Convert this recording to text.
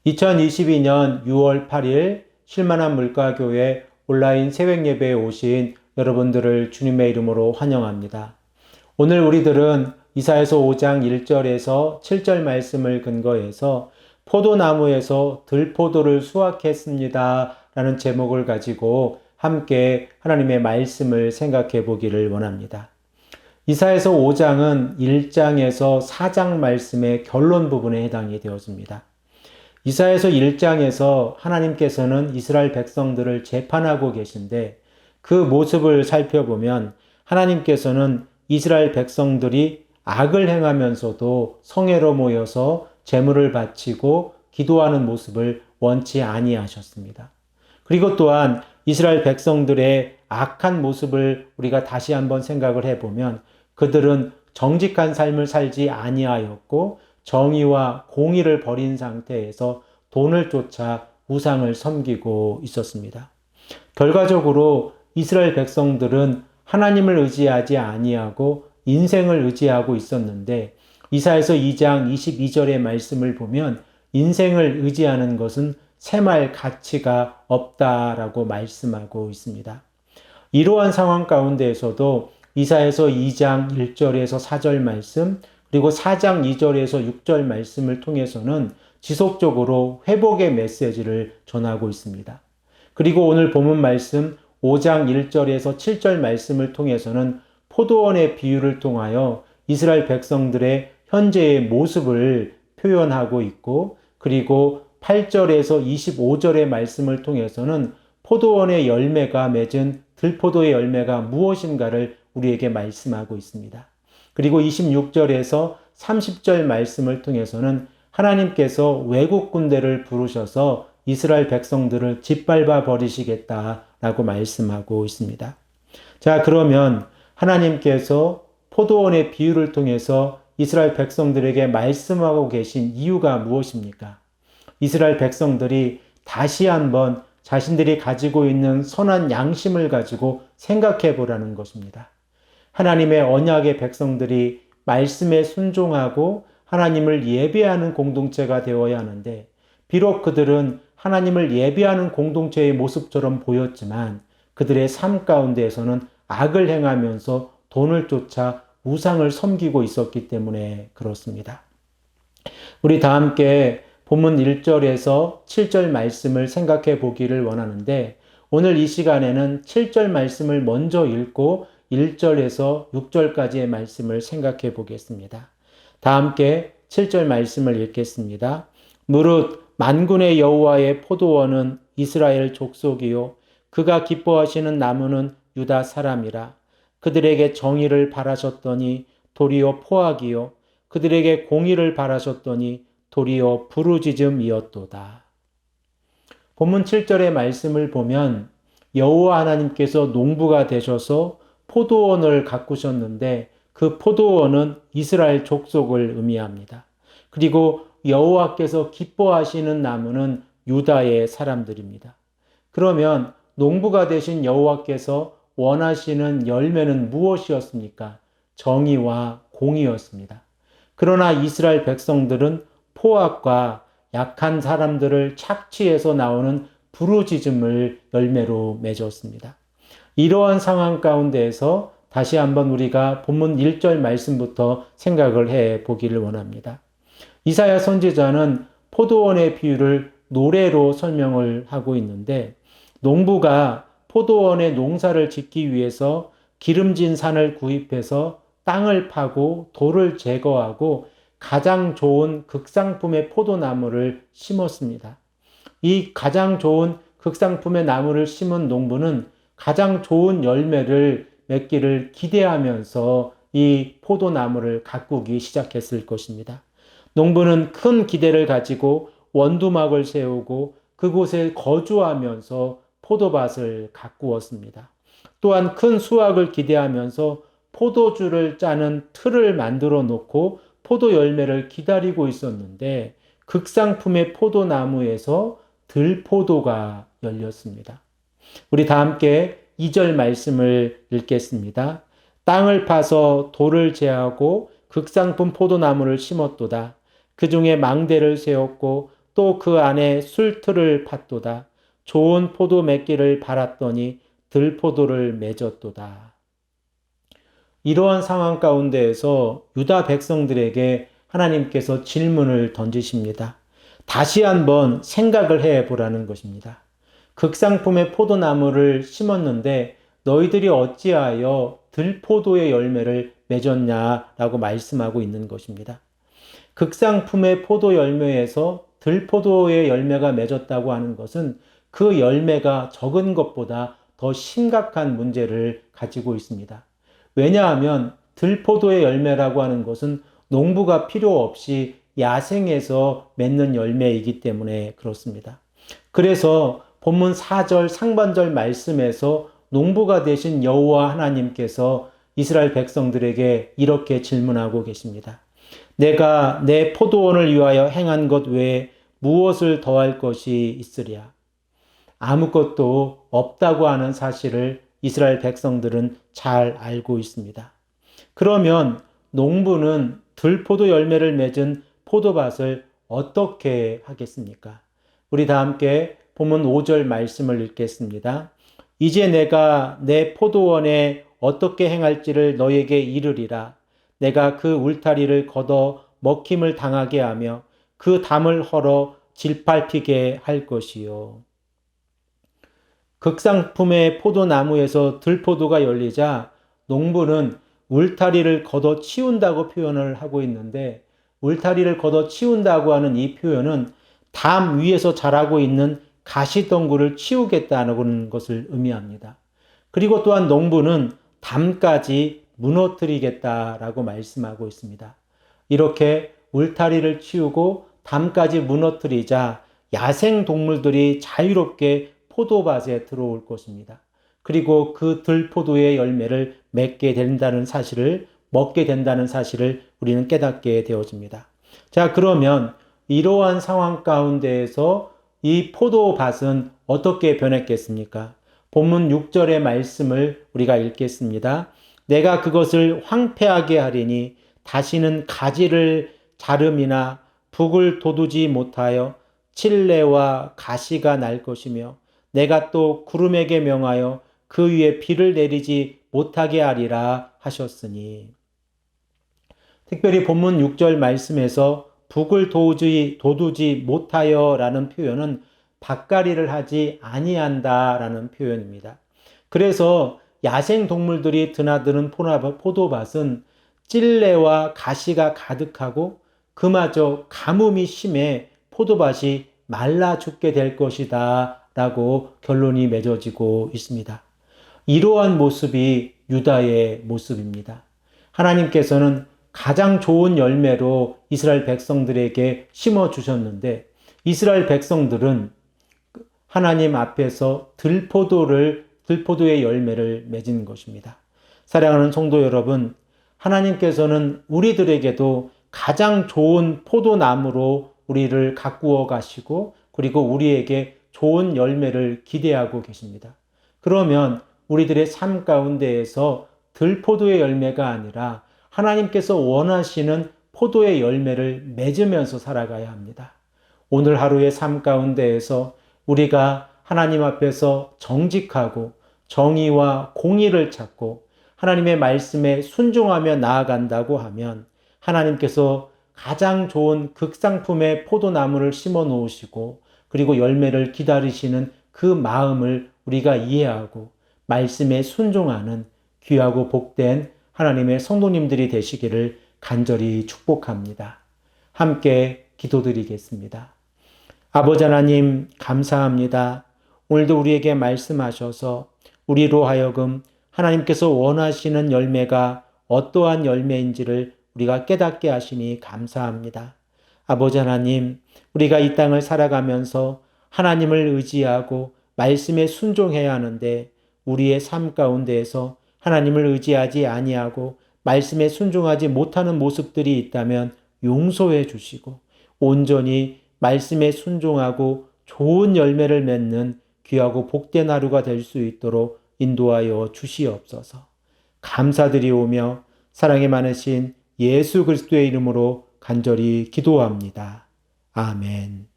2022년 6월 8일 쉴만한 물가교회 온라인 새벽 예배에 오신 여러분들을 주님의 이름으로 환영합니다. 오늘 우리들은 이사야서 5장 1절에서 7절 말씀을 근거해서 포도나무에서 들포도를 수확했습니다 라는 제목을 가지고 함께 하나님의 말씀을 생각해 보기를 원합니다. 이사야서 5장은 1장에서 4장 말씀의 결론 부분에 해당이 되었습니다. 이사야서 1장에서 하나님께서는 이스라엘 백성들을 재판하고 계신데 그 모습을 살펴보면 하나님께서는 이스라엘 백성들이 악을 행하면서도 성회로 모여서 제물을 바치고 기도하는 모습을 원치 아니하셨습니다. 그리고 또한 이스라엘 백성들의 악한 모습을 우리가 다시 한번 생각을 해보면 그들은 정직한 삶을 살지 아니하였고 정의와 공의를 버린 상태에서 돈을 쫓아 우상을 섬기고 있었습니다. 결과적으로 이스라엘 백성들은 하나님을 의지하지 아니하고 인생을 의지하고 있었는데 이사야서 2장 22절의 말씀을 보면 인생을 의지하는 것은 셈할 가치가 없다라고 말씀하고 있습니다. 이러한 상황 가운데에서도 이사야서 2장 1절에서 4절 말씀 그리고 4장 2절에서 6절 말씀을 통해서는 지속적으로 회복의 메시지를 전하고 있습니다. 그리고 오늘 본문 말씀 5장 1절에서 7절 말씀을 통해서는 포도원의 비유를 통하여 이스라엘 백성들의 현재의 모습을 표현하고 있고 그리고 8절에서 25절의 말씀을 통해서는 포도원의 열매가 맺은 들포도의 열매가 무엇인가를 우리에게 말씀하고 있습니다. 그리고 26절에서 30절 말씀을 통해서는 하나님께서 외국 군대를 부르셔서 이스라엘 백성들을 짓밟아 버리시겠다라고 말씀하고 있습니다. 자, 그러면 하나님께서 포도원의 비유를 통해서 이스라엘 백성들에게 말씀하고 계신 이유가 무엇입니까? 이스라엘 백성들이 다시 한번 자신들이 가지고 있는 선한 양심을 가지고 생각해 보라는 것입니다. 하나님의 언약의 백성들이 말씀에 순종하고 하나님을 예배하는 공동체가 되어야 하는데 비록 그들은 하나님을 예배하는 공동체의 모습처럼 보였지만 그들의 삶 가운데에서는 악을 행하면서 돈을 쫓아 우상을 섬기고 있었기 때문에 그렇습니다. 우리 다 함께 본문 1절에서 7절 말씀을 생각해 보기를 원하는데 오늘 이 시간에는 7절 말씀을 먼저 읽고 1절에서 6절까지의 말씀을 생각해 보겠습니다. 다 함께 7절 말씀을 읽겠습니다. 무릇 만군의 여호와의 포도원은 이스라엘 족속이요 그가 기뻐하시는 나무는 유다 사람이라. 그들에게 정의를 바라셨더니 도리어 포악이요 그들에게 공의를 바라셨더니 도리어 부르짖음이었도다. 본문 7절의 말씀을 보면 여호와 하나님께서 농부가 되셔서 포도원을 가꾸셨는데 그 포도원은 이스라엘 족속을 의미합니다. 그리고 여호와께서 기뻐하시는 나무는 유다의 사람들입니다. 그러면 농부가 되신 여호와께서 원하시는 열매는 무엇이었습니까? 정의와 공의였습니다. 그러나 이스라엘 백성들은 포악과 약한 사람들을 착취해서 나오는 부르짖음을 열매로 맺었습니다. 이러한 상황 가운데에서 다시 한번 우리가 본문 1절 말씀부터 생각을 해 보기를 원합니다. 이사야 선지자는 포도원의 비유를 노래로 설명을 하고 있는데 농부가 포도원의 농사를 짓기 위해서 기름진 산을 구입해서 땅을 파고 돌을 제거하고 가장 좋은 극상품의 포도나무를 심었습니다. 이 가장 좋은 극상품의 나무를 심은 농부는 가장 좋은 열매를 맺기를 기대하면서 이 포도나무를 가꾸기 시작했을 것입니다. 농부는 큰 기대를 가지고 원두막을 세우고 그곳에 거주하면서 포도밭을 가꾸었습니다. 또한 큰 수확을 기대하면서 포도주를 짜는 틀을 만들어 놓고 포도 열매를 기다리고 있었는데 극상품의 포도나무에서 들포도가 열렸습니다. 우리 다 함께 2절 말씀을 읽겠습니다. 땅을 파서 돌을 제하고 극상품 포도나무를 심었도다. 그 중에 망대를 세웠고 또 그 안에 술틀을 팠도다. 좋은 포도 맺기를 바랐더니 들포도를 맺었도다. 이러한 상황 가운데에서 유다 백성들에게 하나님께서 질문을 던지십니다. 다시 한번 생각을 해 보라는 것입니다. 극상품의 포도나무를 심었는데 너희들이 어찌하여 들포도의 열매를 맺었냐라고 말씀하고 있는 것입니다. 극상품의 포도 열매에서 들포도의 열매가 맺었다고 하는 것은 그 열매가 적은 것보다 더 심각한 문제를 가지고 있습니다. 왜냐하면 들포도의 열매라고 하는 것은 농부가 필요 없이 야생에서 맺는 열매이기 때문에 그렇습니다. 그래서 본문 4절 상반절 말씀에서 농부가 되신 여호와 하나님께서 이스라엘 백성들에게 이렇게 질문하고 계십니다. 내가 내 포도원을 위하여 행한 것 외에 무엇을 더할 것이 있으랴? 아무것도 없다고 하는 사실을 이스라엘 백성들은 잘 알고 있습니다. 그러면 농부는 들포도 열매를 맺은 포도밭을 어떻게 하겠습니까? 우리 다 함께 본문 5절 말씀을 읽겠습니다. 이제 내가 내 포도원에 어떻게 행할지를 너에게 이르리라. 내가 그 울타리를 걷어 먹힘을 당하게 하며 그 담을 헐어 질밟히게 할 것이요. 극상품의 포도나무에서 들포도가 열리자 농부는 울타리를 걷어 치운다고 표현을 하고 있는데, 울타리를 걷어 치운다고 하는 이 표현은 담 위에서 자라고 있는 가시덩굴을 치우겠다는 것을 의미합니다. 그리고 또한 농부는 담까지 무너뜨리겠다라고 말씀하고 있습니다. 이렇게 울타리를 치우고 담까지 무너뜨리자 야생 동물들이 자유롭게 포도밭에 들어올 것입니다. 그리고 그 들포도의 열매를 맺게 된다는 사실을, 먹게 된다는 사실을 우리는 깨닫게 되어집니다. 자, 그러면 이러한 상황 가운데에서 이 포도밭은 어떻게 변했겠습니까? 본문 6절의 말씀을 우리가 읽겠습니다. 내가 그것을 황폐하게 하리니 다시는 가지를 자름이나 북을 돋우지 못하여 칠레와 가시가 날 것이며 내가 또 구름에게 명하여 그 위에 비를 내리지 못하게 하리라 하셨으니. 특별히 본문 6절 말씀에서 북을 돋우지 못하여 라는 표현은 밭갈이를 하지 아니한다 라는 표현입니다. 그래서 야생 동물들이 드나드는 포도밭은 찔레와 가시가 가득하고 그마저 가뭄이 심해 포도밭이 말라 죽게 될 것이다 라고 결론이 맺어지고 있습니다. 이러한 모습이 유다의 모습입니다. 하나님께서는 가장 좋은 열매로 이스라엘 백성들에게 심어주셨는데 이스라엘 백성들은 하나님 앞에서 들포도의 열매를 맺은 것입니다. 사랑하는 성도 여러분, 하나님께서는 우리들에게도 가장 좋은 포도나무로 우리를 가꾸어 가시고 그리고 우리에게 좋은 열매를 기대하고 계십니다. 그러면 우리들의 삶 가운데에서 들포도의 열매가 아니라 하나님께서 원하시는 포도의 열매를 맺으면서 살아가야 합니다. 오늘 하루의 삶 가운데에서 우리가 하나님 앞에서 정직하고 정의와 공의를 찾고 하나님의 말씀에 순종하며 나아간다고 하면 하나님께서 가장 좋은 극상품의 포도나무를 심어 놓으시고 그리고 열매를 기다리시는 그 마음을 우리가 이해하고 말씀에 순종하는 귀하고 복된 하나님의 성도님들이 되시기를 간절히 축복합니다. 함께 기도드리겠습니다. 아버지 하나님 감사합니다. 오늘도 우리에게 말씀하셔서 우리로 하여금 하나님께서 원하시는 열매가 어떠한 열매인지를 우리가 깨닫게 하시니 감사합니다. 아버지 하나님, 우리가 이 땅을 살아가면서 하나님을 의지하고 말씀에 순종해야 하는데 우리의 삶 가운데에서 하나님을 의지하지 아니하고 말씀에 순종하지 못하는 모습들이 있다면 용서해 주시고 온전히 말씀에 순종하고 좋은 열매를 맺는 귀하고 복된 하루가 될 수 있도록 인도하여 주시옵소서. 감사드리오며 사랑이 많으신 예수 그리스도의 이름으로 간절히 기도합니다. 아멘.